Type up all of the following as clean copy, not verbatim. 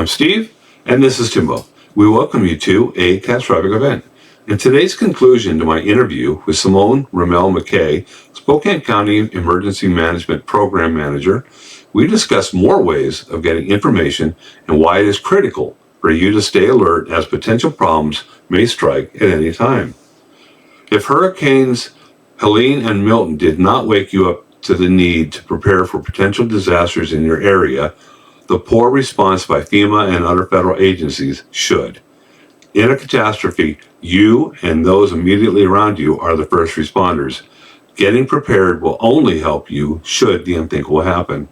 I'm Steve, and this is Timbo. We welcome you to a catastrophic event. In today's conclusion to my interview with Simone Ramel-McKay, Spokane County Emergency Management Program Manager, we discuss more ways of getting information and why it is critical for you to stay alert as potential problems may strike at any time. If Hurricanes Helene and Milton did not wake you up to the need to prepare for potential disasters in your area, the poor response by FEMA and other federal agencies should. In a catastrophe, you and those immediately around you are the first responders. Getting prepared will only help you should the unthinkable happen.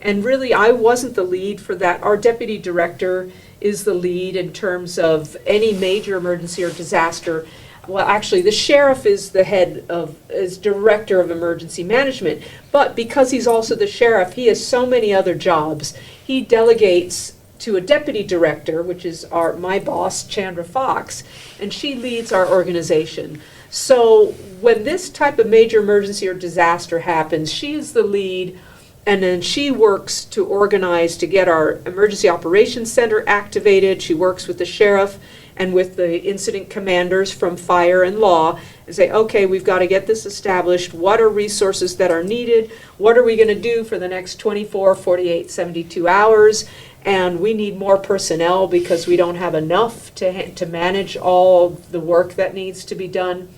And really, I wasn't the lead for that. Our deputy director is the lead in terms of any major emergency or disaster. Well, actually, the sheriff is the is director of emergency management. But because he's also the sheriff, he has so many other jobs. He delegates to a deputy director, which is my boss, Chandra Fox, and she leads our organization. So when this type of major emergency or disaster happens, she is the lead, and then she works to organize to get our emergency operations center activated. She works with the sheriff and with the incident commanders from fire and law and say, okay, we've got to get this established. What are resources that are needed? What are we going to do for the next 24, 48, 72 hours? And we need more personnel because we don't have enough to manage all the work that needs to be done.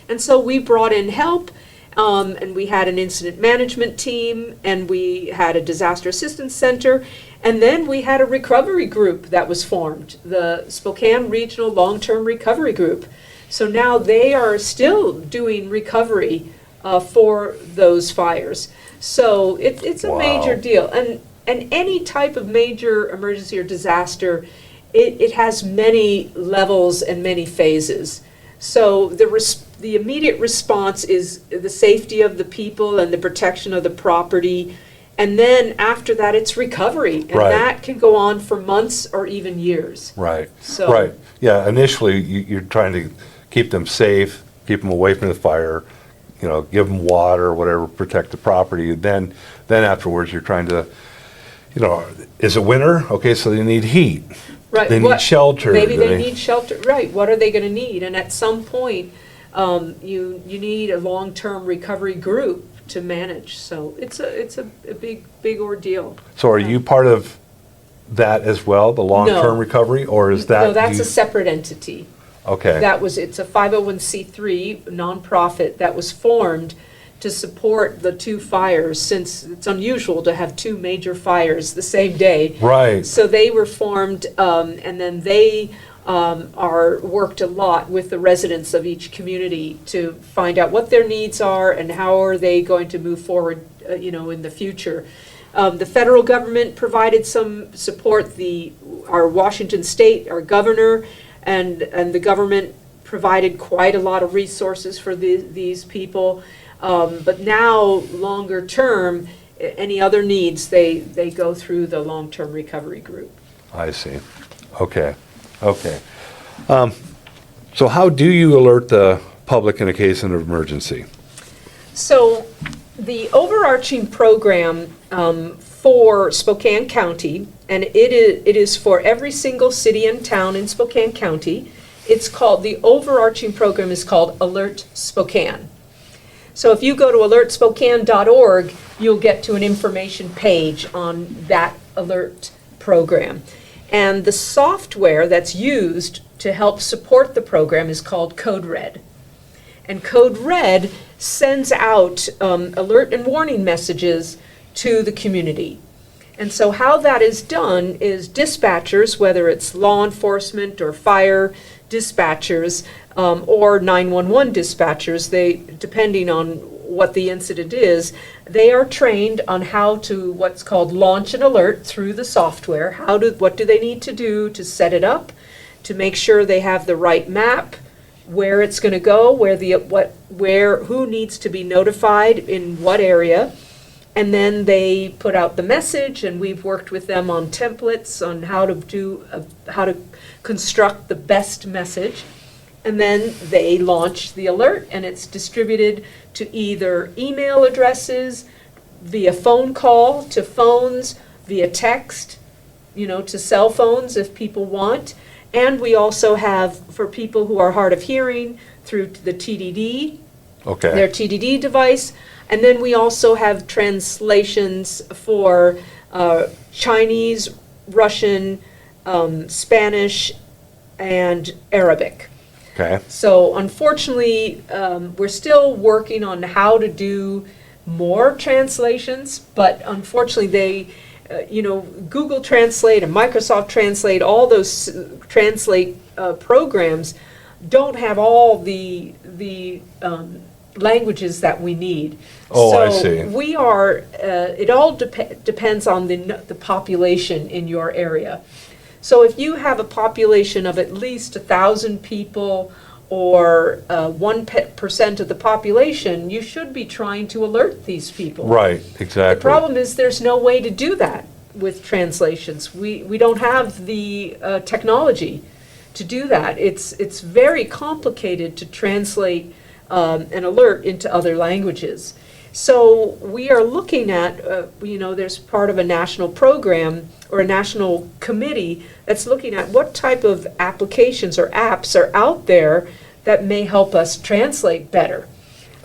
And so we brought in help, and we had an incident management team, and we had a disaster assistance center, and then we had a recovery group that was formed, the Spokane Regional Long-Term Recovery Group. So now they are still doing recovery for those fires. So it's a major deal. And any type of major emergency or disaster, it has many levels and many phases. So the immediate response is the safety of the people and the protection of the property. And then after that, it's recovery. And that can go on for months or even years. Right. So, right. Yeah, initially you're trying to keep them safe, keep them away from the fire, give them water or whatever, protect the property. Then afterwards you're trying to, is it winter? Okay, so they need heat. Right. They need shelter. Maybe they need shelter. Right. What are they going to need? And at some point, you need a long-term recovery group to manage. So it's a big ordeal. So are you part of that as well, the long-term recovery, or is that? No, that's a separate entity. Okay. It's a 501c3 nonprofit that was formed to support the two fires, since it's unusual to have two major fires the same day. Right. So they were formed, and then they worked a lot with the residents of each community to find out what their needs are and how are they going to move forward, in the future. The federal government provided some support. Our Washington State, our governor, and the government provided quite a lot of resources for these people. But now, longer term, any other needs, they go through the long-term recovery group. I see. Okay. So how do you alert the public in a case of emergency? So the overarching program for Spokane County, and it is for every single city and town in Spokane County, the overarching program is called Alert Spokane. So if you go to alertspokane.org, you'll get to an information page on that alert program. And the software that's used to help support the program is called Code Red. And Code Red sends out alert and warning messages to the community. And so how that is done is dispatchers, whether it's law enforcement or fire dispatchers or 911 dispatchers, depending on what the incident is, they are trained on how to what's called launch an alert through the software. What do they need to do to set it up, to make sure they have the right map, where it's going to go, who needs to be notified in what area. And then they put out the message, and we've worked with them on templates on how to construct the best message. And then they launch the alert, and it's distributed to either email addresses, via phone call to phones, via text, to cell phones if people want. And we also have, for people who are hard of hearing, through the TDD, Okay. their TDD device. And then we also have translations for Chinese, Russian, Spanish, and Arabic. Okay. So unfortunately, we're still working on how to do more translations, but unfortunately Google Translate and Microsoft Translate, all those translate programs don't have all the languages that we need. Oh, so I see. We are, it all depends on the population in your area. So if you have a population of at least 1,000 people or 1% of the population, you should be trying to alert these people. Right, exactly. The problem is there's no way to do that with translations. We don't have the technology to do that. It's very complicated to translate an alert into other languages. So we are looking at, there's part of a national program or a national committee that's looking at what type of applications or apps are out there that may help us translate better.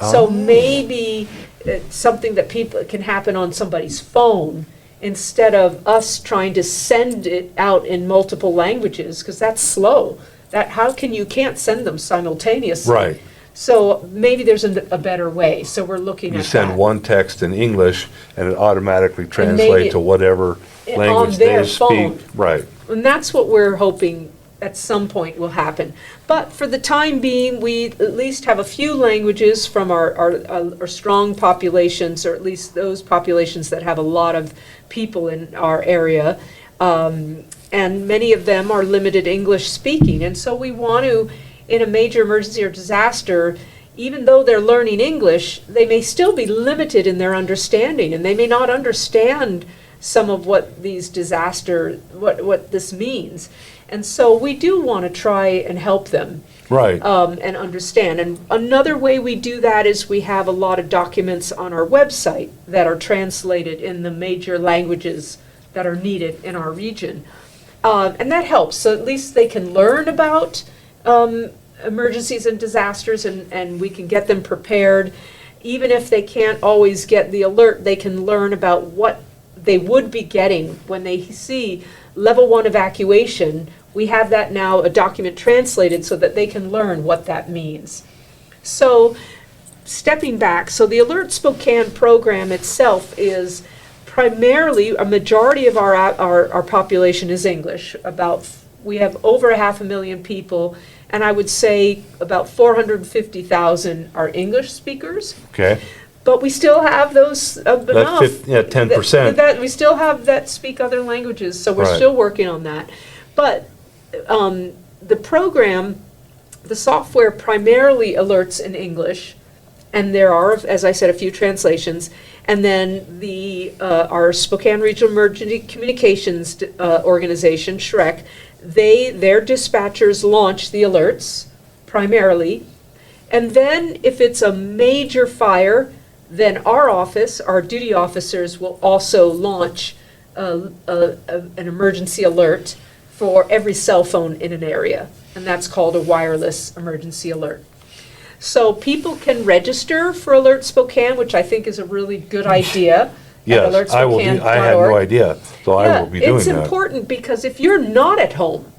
So maybe it's something that can happen on somebody's phone instead of us trying to send it out in multiple languages, because that's slow. You can't send them simultaneously. Right. So maybe there's a better way, so we're looking at You that. send one text in English and it automatically maybe translates to whatever on language their they speak. phone. Right. And that's what we're hoping at some point will happen. But for the time being, we at least have a few languages from our strong populations, or at least those populations that have a lot of people in our area. And many of them are limited English speaking. And so we want to, in a major emergency or disaster, even though they're learning English, they may still be limited in their understanding, and they may not understand some of what what this means. And so we do want to try and help them. Right. And understand. And another way we do that is we have a lot of documents on our website that are translated in the major languages that are needed in our region. And that helps. So at least they can learn about emergencies and disasters, and we can get them prepared. Even if they can't always get the alert, they can learn about what they would be getting when they see level 1 evacuation. We have that now, a document translated, so that they can learn what that means. So stepping back, so the Alert Spokane program itself is primarily, a majority of our population is English. We have over 500,000 people, and I would say about 450,000 are English speakers. Okay. But we still have those enough. 10%. That we still have that speak other languages, so we're Right. still working on that. But the program, the software primarily alerts in English, and there are, as I said, a few translations. And then our Spokane Regional Emergency Communications organization, SHREC, their dispatchers launch the alerts primarily. And then if it's a major fire, then our office, our duty officers, will also launch an emergency alert for every cell phone in an area, and that's called a wireless emergency alert. So people can register for Alert Spokane, which I think is a really good idea. Yes, I had no idea, so I will be doing It's that. important because if you're not at home,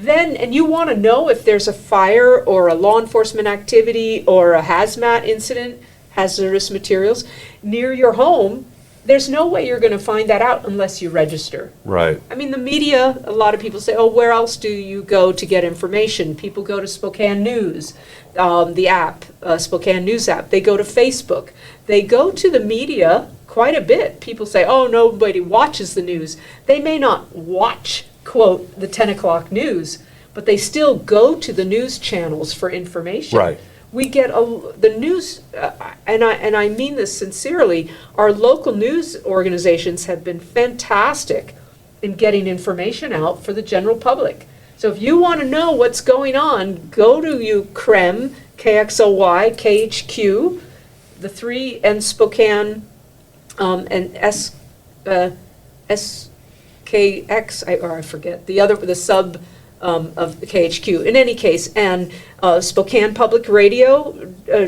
and you want to know if there's a fire or a law enforcement activity or a hazmat incident, hazardous materials, near your home, there's no way you're going to find that out unless you register. Right. I mean, the media, a lot of people say, oh, where else do you go to get information? People go to Spokane News, the app, Spokane News app. They go to Facebook. They go to the media quite a bit. People say, oh, nobody watches the news. They may not watch, quote, the 10 o'clock news, but they still go to the news channels for information. Right. We get the news, and I mean this sincerely, our local news organizations have been fantastic in getting information out for the general public. So if you want to know what's going on, go to KREM, KXLY, KHQ, the 3, and Spokane, and or I forget, the sub of the KHQ. In any case, and Spokane Public Radio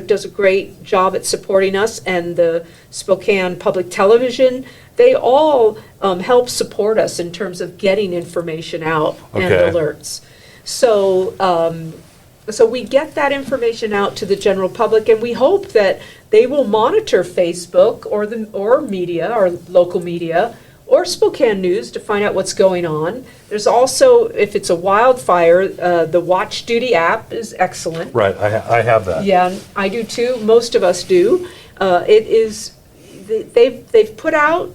does a great job at supporting us, and the Spokane Public Television, they all help support us in terms of getting information out and Okay. alerts. So, so we get that information out to the general public, and we hope that they will monitor Facebook or media, or local media, or Spokane News to find out what's going on. There's also, if it's a wildfire, the Watch Duty app is excellent. Right, I have that. Yeah, I do too. Most of us do. It is, they've put out,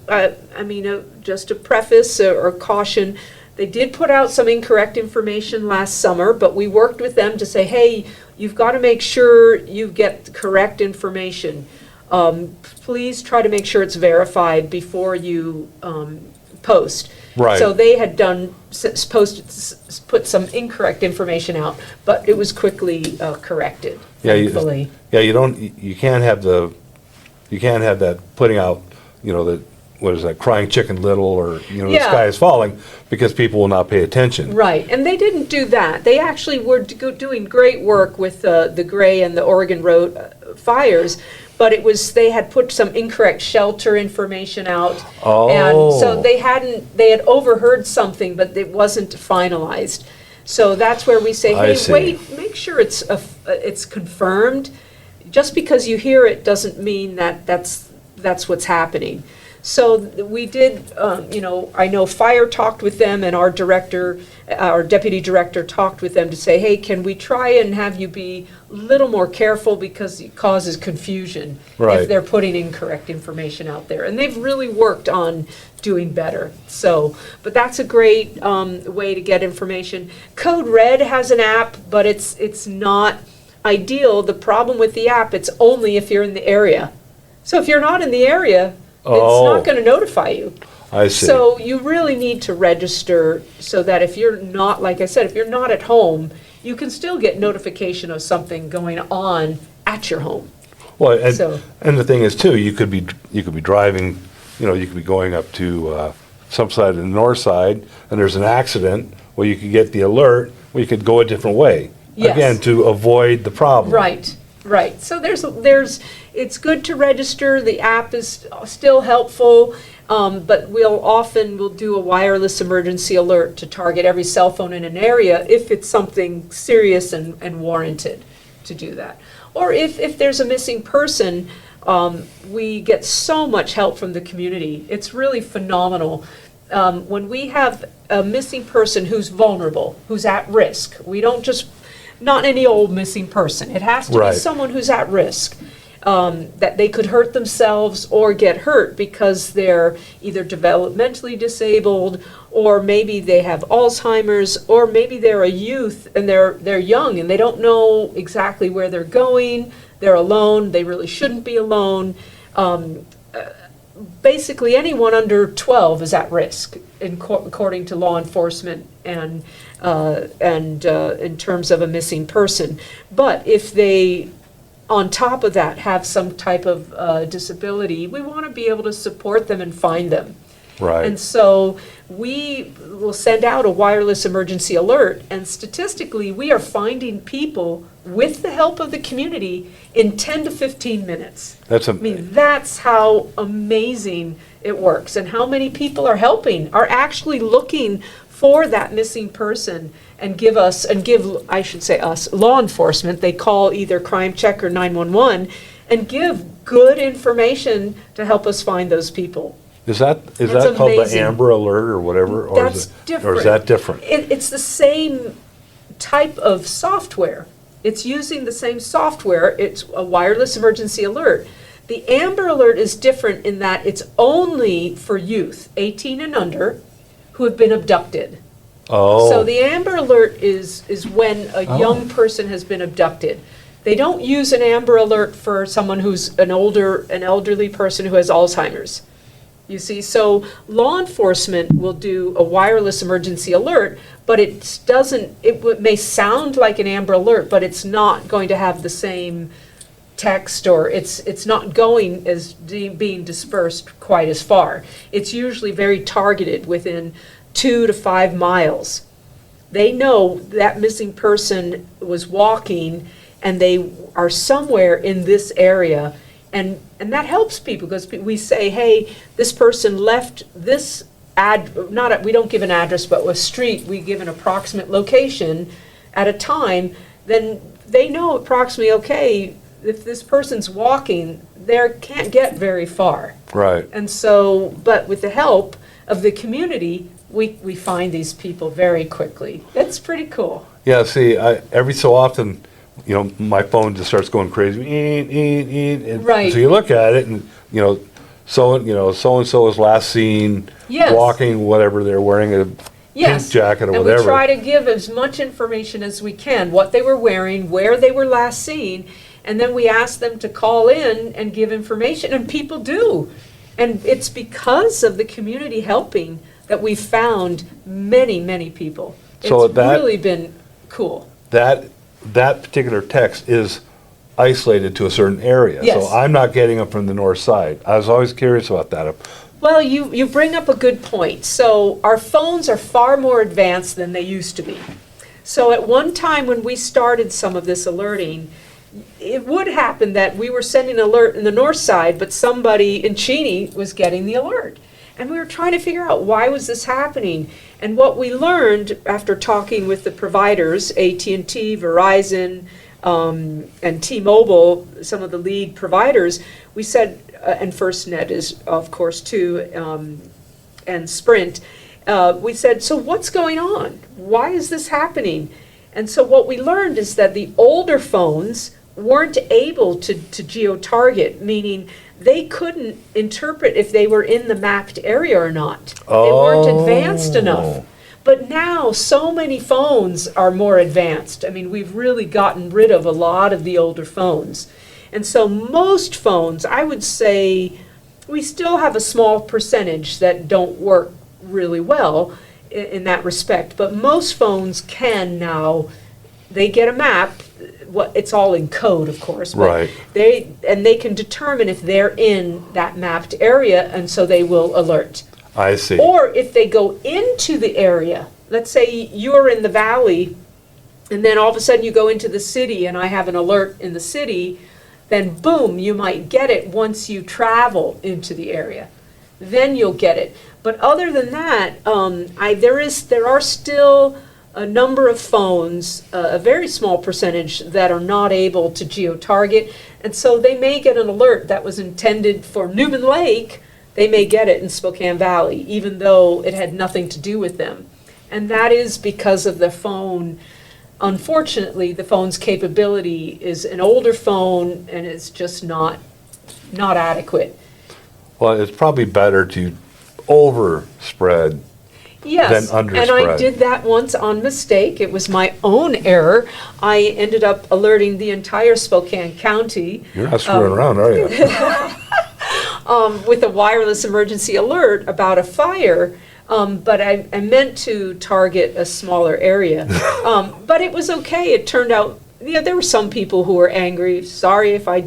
just a preface or caution, they did put out some incorrect information last summer, but we worked with them to say, hey, you've got to make sure you get the correct information. Please try to make sure it's verified before you post. Right. So they had put some incorrect information out, but it was quickly corrected, thankfully. You can't have that putting out, what is that, crying chicken little, or, the Yeah. sky is falling, because people will not pay attention. Right, and they didn't do that. They actually were doing great work with the Gray and the Oregon Road fires, but they had put some incorrect shelter information out. And so they had overheard something, but it wasn't finalized. So that's where we say, I hey, see. wait, make sure it's confirmed. Just because you hear it doesn't mean that's what's happening. So we did, I know Fire talked with them, and our deputy director talked with them to say, hey, can we try and have you be a little more careful, because it causes confusion Right. if they're putting incorrect information out there. And they've really worked on doing better. So, but that's a great way to get information. Code Red has an app, but it's not ideal. The problem with the app, it's only if you're in the area. So if you're not in the area, it's not going to notify you. I see. So you really need to register so that if you're not, like I said, if you're not at home, you can still get notification of something going on at your home. Well, So- and the thing is too, you could be driving, you could be going up to some side of the north side, and there's an accident. Well, you could get the alert. Well, you could go a different way. Yes. Again, to avoid the problem. Right. So it's good to register. The app is still helpful, but we'll do a wireless emergency alert to target every cell phone in an area if it's something serious and warranted to do that. Or if there's a missing person, we get so much help from the community. It's really phenomenal. When we have a missing person who's vulnerable, who's at risk, we don't just, not any old missing person. It has to Right. be someone who's at risk, that they could hurt themselves or get hurt because they're either developmentally disabled, or maybe they have Alzheimer's, or maybe they're a youth and they're young and they don't know exactly where they're going. They're alone. They really shouldn't be alone. Basically, anyone under 12 is at risk, according to law enforcement and in terms of a missing person. But if they, on top of that, have some type of disability, we want to be able to support them and find them. Right. And so we will send out a wireless emergency alert, and statistically, we are finding people with the help of the community in 10 to 15 minutes. That's I mean, that's how amazing it works, and how many people are are actually looking for that missing person, and give, I should say us, law enforcement, they call either Crime Check or 911, and give good information to help us find those people. Is that That's called the amazing. Amber Alert or whatever? Or That's different. Or is that different? It's the same type of software. It's using the same software. It's a wireless emergency alert. The Amber Alert is different in that it's only for youth, 18 and under, who have been abducted. Oh. So the Amber Alert is when a young person has been abducted. They don't use an Amber Alert for someone who's an elderly person who has Alzheimer's. You see, so law enforcement will do a wireless emergency alert, but it may sound like an Amber Alert, but it's not going to have the same text, or it's not going as being dispersed quite as far. It's usually very targeted within 2 to 5 miles. They know that missing person was walking and they are somewhere in this area. And that helps people because we say, hey, this person left this we don't give an address, but a street, we give an approximate location at a time, then they know approximately, okay, if this person's walking, they can't get very far. Right. And so, but with the help of the community, we find these people very quickly. That's pretty cool. Yeah, see, every so often, my phone just starts going crazy. And Right. So you look at it and, so-and-so was last seen Yes. walking, whatever they're wearing, a Yes. pink jacket or And whatever. we try to give as much information as we can, what they were wearing, where they were last seen, and then we ask them to call in and give information, and people do. And it's because of the community helping that we've found many, many people. So It's that- really been cool. That particular text is isolated to a certain area. Yes. So I'm not getting them from the north side. I was always curious about that. Well, you bring up a good point. So our phones are far more advanced than they used to be. So at one time when we started some of this alerting, it would happen that we were sending an alert in the north side, but somebody in Cheney was getting the alert. And we were trying to figure out why was this happening. And what we learned after talking with the providers, AT&T, Verizon, and T-Mobile, some of the lead providers, we said, and FirstNet is, of course, too, and Sprint, we said, so what's going on? Why is this happening? And so what we learned is that the older phones weren't able to geo-target, meaning they couldn't interpret if they were in the mapped area or not. They weren't advanced enough. But now, so many phones are more advanced. I mean, we've really gotten rid of a lot of the older phones. And so most phones, I would say, we still have a small percentage that don't work really well in that respect. But most phones can now, they get a map. It's all in code, of course. But Right. they can determine if they're in that mapped area, and so they will alert. I see. Or if they go into the area, let's say you're in the valley, and then all of a sudden you go into the city, and I have an alert in the city, then boom, you might get it once you travel into the area. Then you'll get it. But other than that, there are still a number of phones, a very small percentage, that are not able to geo-target, and so they may get an alert that was intended for Newman Lake. They may get it in Spokane Valley, even though it had nothing to do with them. And that is because of the phone. Unfortunately, the phone's capability is an older phone, and it's just not adequate. Well, it's probably better to overspread Yes, than and I underspread. did that once on mistake. It was my own error. I ended up alerting the entire Spokane County You're not screwing around, are you? with a wireless emergency alert about a fire, but I meant to target a smaller area. But it was okay. It turned out, there were some people who were angry. Sorry if I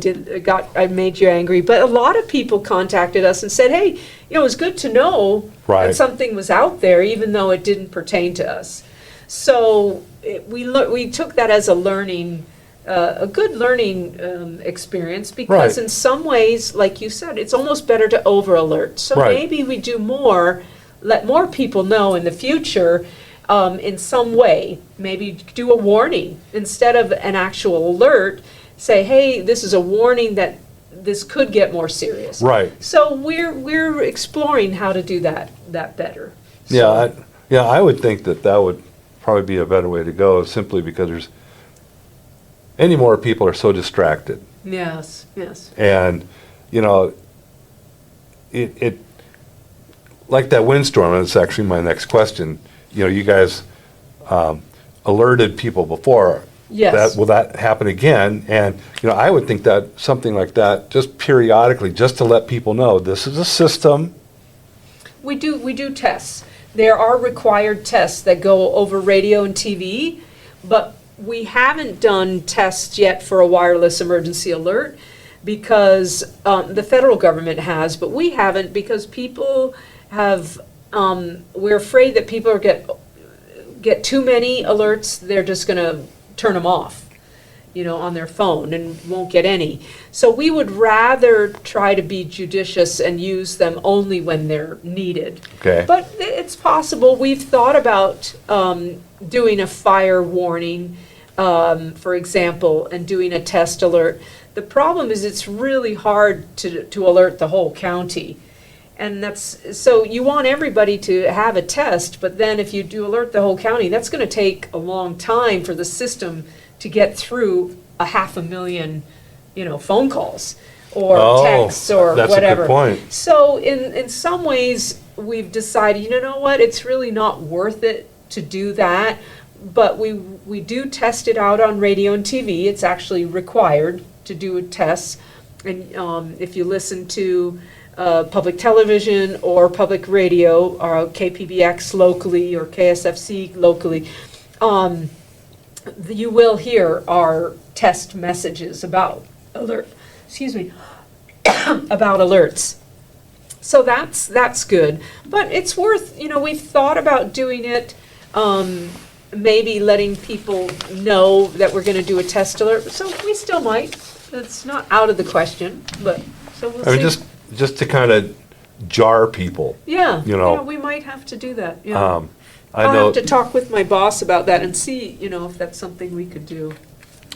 made you angry. But a lot of people contacted us and said, hey, it was good to know Right. that something was out there, even though it didn't pertain to us. So we took that as a good learning experience, because Right. in some ways, like you said, it's almost better to over alert. So Right. maybe we do more, let more people know in the future in some way. Maybe do a warning instead of an actual alert. Say, hey, this is a warning that this could get more serious. Right. So we're exploring how to do that better. Yeah, I would think that would probably be a better way to go, simply because any more people are so distracted. Yes. And, it like that windstorm, and it's actually my next question, you guys alerted people before. Yes. Will that happen again? And, I would think that something like that, just periodically, just to let people know, this is a system. We do tests. There are required tests that go over radio and TV, but we haven't done tests yet for a wireless emergency alert because the federal government has, but we haven't because people have, we're afraid that people are get too many alerts, they're just going to turn them off, on their phone and won't get any. So we would rather try to be judicious and use them only when they're needed. Okay. But it's possible. We've thought about doing a fire warning, for example, and doing a test alert. The problem is it's really hard to alert the whole county. And so you want everybody to have a test, but then if you do alert the whole county, that's going to take a long time for the system to get through 500,000, phone calls or texts or that's whatever. a good point. So in some ways, we've decided, you know what, it's really not worth it to do that. But we do test it out on radio and TV. It's actually required to do a test. And if you listen to public television or public radio, or KPBX locally or KSFC locally, you will hear our test messages about about alerts. So that's good. But it's worth, we've thought about doing it, maybe letting people know that we're going to do a test alert. So we still might. It's not out of the question, but so we'll see. Just to kind of jar people. Yeah, Yeah, we might have to do that. I I'll know. have to talk with my boss about that and see, if that's something we could do.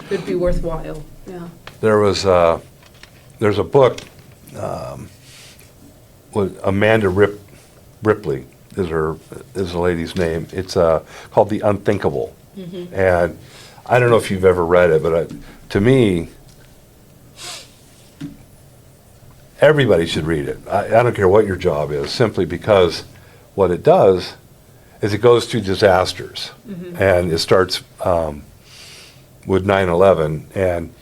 Could be worthwhile, yeah. There's a book, with Amanda Ripley is the lady's name. It's called The Unthinkable. Mm-hmm. And I don't know if you've ever read it, but to me, everybody should read it. I don't care what your job is, simply because what it does is it goes through disasters. Mm-hmm. And it starts with 9/11, and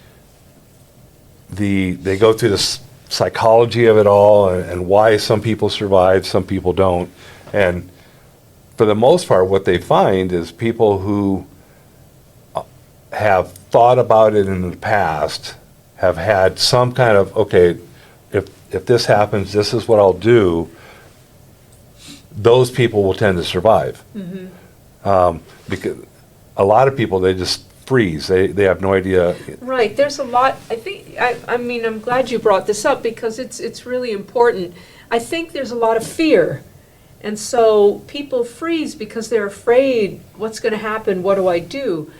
they go through the psychology of it all and why some people survive, some people don't. And for the most part, what they find is people who have thought about it in the past have had some kind of, okay, if this happens, this is what I'll do, those people will tend to survive. Mm-hmm. Because a lot of people, they just freeze. They have no idea. Right, there's a lot, I'm glad you brought this up because it's really important. I think there's a lot of fear. And so people freeze because they're afraid, what's going to happen, what do I do?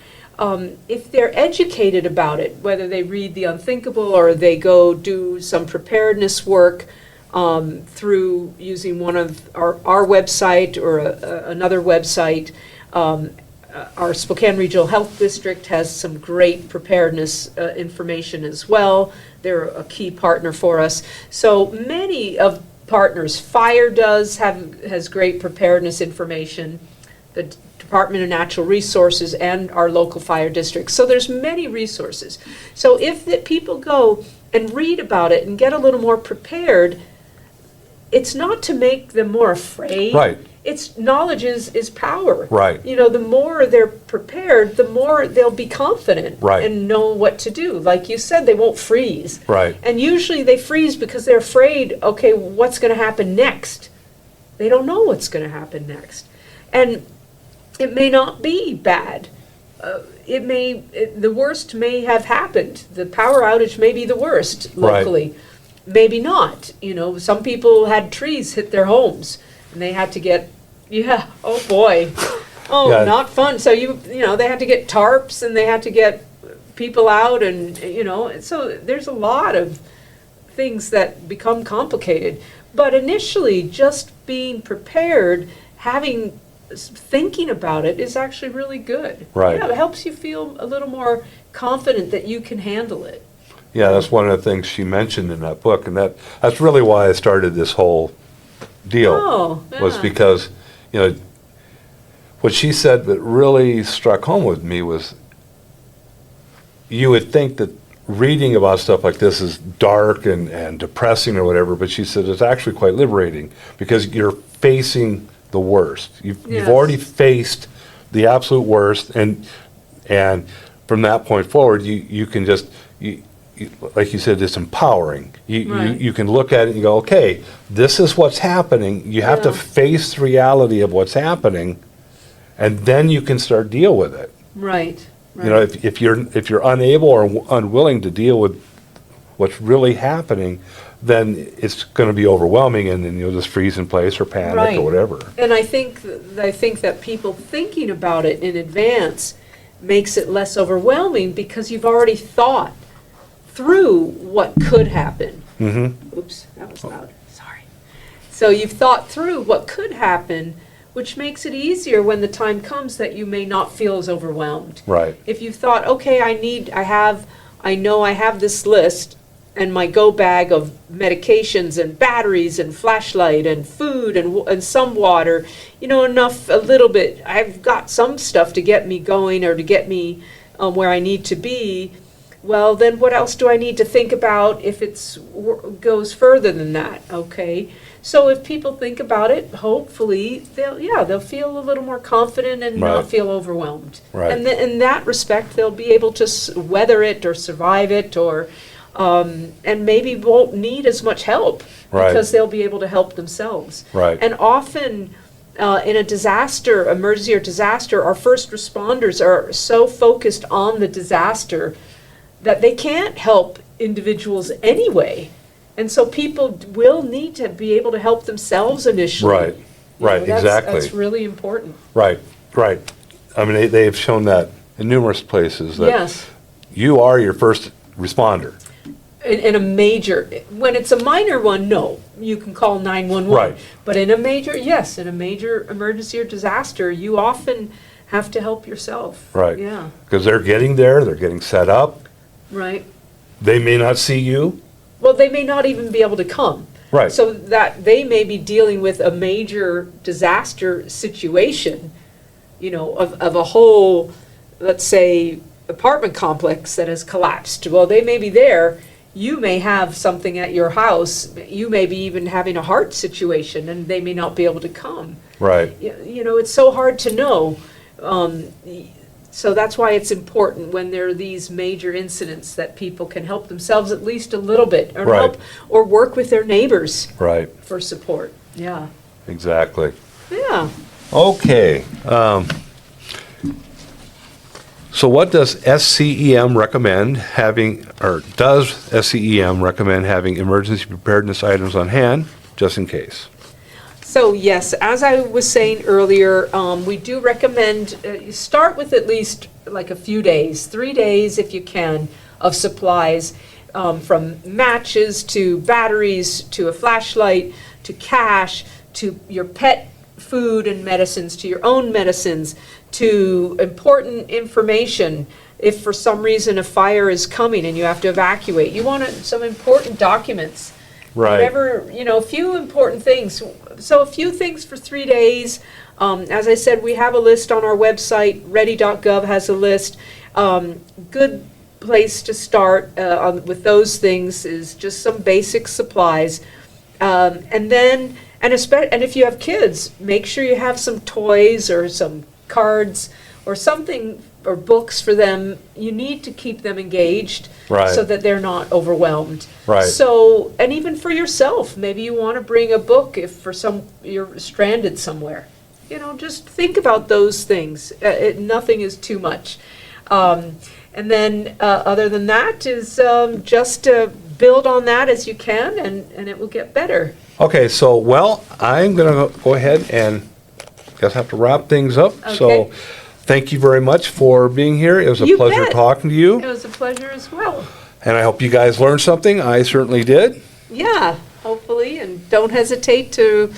If they're educated about it, whether they read The Unthinkable or they go do some preparedness work through using one of our website or another website, our Spokane Regional Health District has some great preparedness information as well. They're a key partner for us. So many of partners, Fire has great preparedness information. The Department of Natural Resources and our local fire districts. So there's many resources. So if the people go and read about it and get a little more prepared, it's not to make them more afraid. Right. It's knowledge is power. Right. The more they're prepared, the more they'll be confident Right. and know what to do. Like you said, they won't freeze. Right. And usually they freeze because they're afraid, okay, what's going to happen next? They don't know what's going to happen next. And it may not be bad. The worst may have happened. The power outage may be the worst locally. Right. Maybe not. Some people had trees hit their homes and they had to get, oh boy. Oh, Yeah. not fun. So they had to get tarps and they had to get people out and, so there's a lot of things that become complicated. But initially, just being prepared, thinking about it is actually really good. Right. It helps you feel a little more confident that you can handle it. Yeah, that's one of the things she mentioned in that book, and that's really why I started this whole deal. Oh, Was yeah. because, what she said that really struck home with me was, you would think that reading about stuff like this is dark and depressing or whatever, but she said it's actually quite liberating because you're facing the worst. You've Yes. already faced the absolute worst, and And from that point forward, you can just, like you said, it's empowering. Right. You can look at it and go, okay, this is what's happening. You have to Yeah. face the reality of what's happening, and then you can start deal with it. Right. Right. You know, if you're unable or unwilling to deal with what's really happening, then it's going to be overwhelming, and then you'll just freeze in place or panic Right. or whatever. And I think that people thinking about it in advance makes it less overwhelming because you've already thought through what could happen. Mm-hmm. Oops, that was loud. Sorry. So you've thought through what could happen, which makes it easier when the time comes that you may not feel as overwhelmed. Right. If you've thought, okay, I know I have this list and my go bag of medications and batteries and flashlight and food and some water, enough, a little bit, I've got some stuff to get me going or to get me where I need to be. Well, then what else do I need to think about if it goes further than that, okay? So if people think about it, hopefully, they'll feel a little more confident and Right. not feel overwhelmed. Right. And in that respect, they'll be able to weather it or survive it or, and maybe won't need as much help Right. because they'll be able to help themselves. Right. And often, in a disaster, emergency or disaster, our first responders are so focused on the disaster that they can't help individuals anyway. And so people will need to be able to help themselves initially. Right. Right. Exactly. That's really important. Right. Right. I mean, they've shown that in numerous places that Yes. you are your first responder. In a major, when it's a minor one, no, you can call 911. Right. But in a major, yes, in a major emergency or disaster, you often have to help yourself. Right. Yeah, Because they're getting there, they're getting set up. right. They may not see you. Well, they may not even be able to come. Right. So that they may be dealing with a major disaster situation, of a whole, let's say, apartment complex that has collapsed. Well, they may be there. You may have something at your house. You may be even having a heart situation, and they may not be able to come. Right. It's so hard to know. So that's why it's important when there are these major incidents that people can help themselves at least a little bit, or Right. help, or work with their neighbors Right. for support. Yeah, Exactly. yeah. Okay. So what does SCEM recommend having, or does SCEM recommend having emergency preparedness items on hand, just in case? So yes, as I was saying earlier, we do recommend you start with at least like a few days, 3 days if you can, of supplies, from matches to batteries to a flashlight to cash to your pet food and medicines to your own medicines to important information. If for some reason a fire is coming and you have to evacuate, you want some important documents. Right. Whatever, a few important things. So a few things for 3 days. As I said, we have a list on our website. Ready.gov has a list. Good place to start with those things is just some basic supplies. And if you have kids, make sure you have some toys or some cards or something or books for them. You need to keep them engaged. Right. So that they're not overwhelmed. Right. So, and even for yourself, maybe you want to bring a book if you're stranded somewhere. Just think about those things. Nothing is too much. And then other than that is just build on that as you can, and it will get better. Okay, so, well, I'm going to go ahead and guess I have to wrap things up. Okay. So thank you very much for being here. It was a You pleasure bet. talking to It you, was a pleasure as well. and I hope you guys learned something. I certainly did. Yeah, hopefully, and don't hesitate to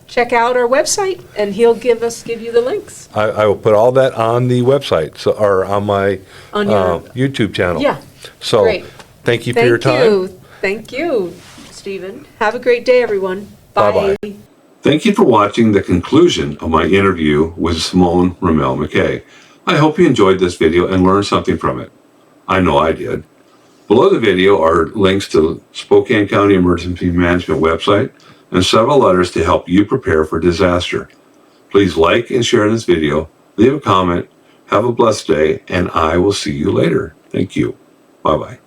check out our website, and he'll give you the links. I will put all that on the website, or on my On your- YouTube channel. Yeah, So, great. thank you for your time. Thank you, Stephen. Have a great day, everyone. Bye-bye. Bye. Thank you for watching the conclusion of my interview with Simone Ramel-McKay. I hope you enjoyed this video and learned something from it. I know I did. Below the video are links to Spokane County Emergency Management website and several letters to help you prepare for disaster. Please like and share this video, leave a comment, Have a blessed day, and I will see you later. Thank you. Bye-bye.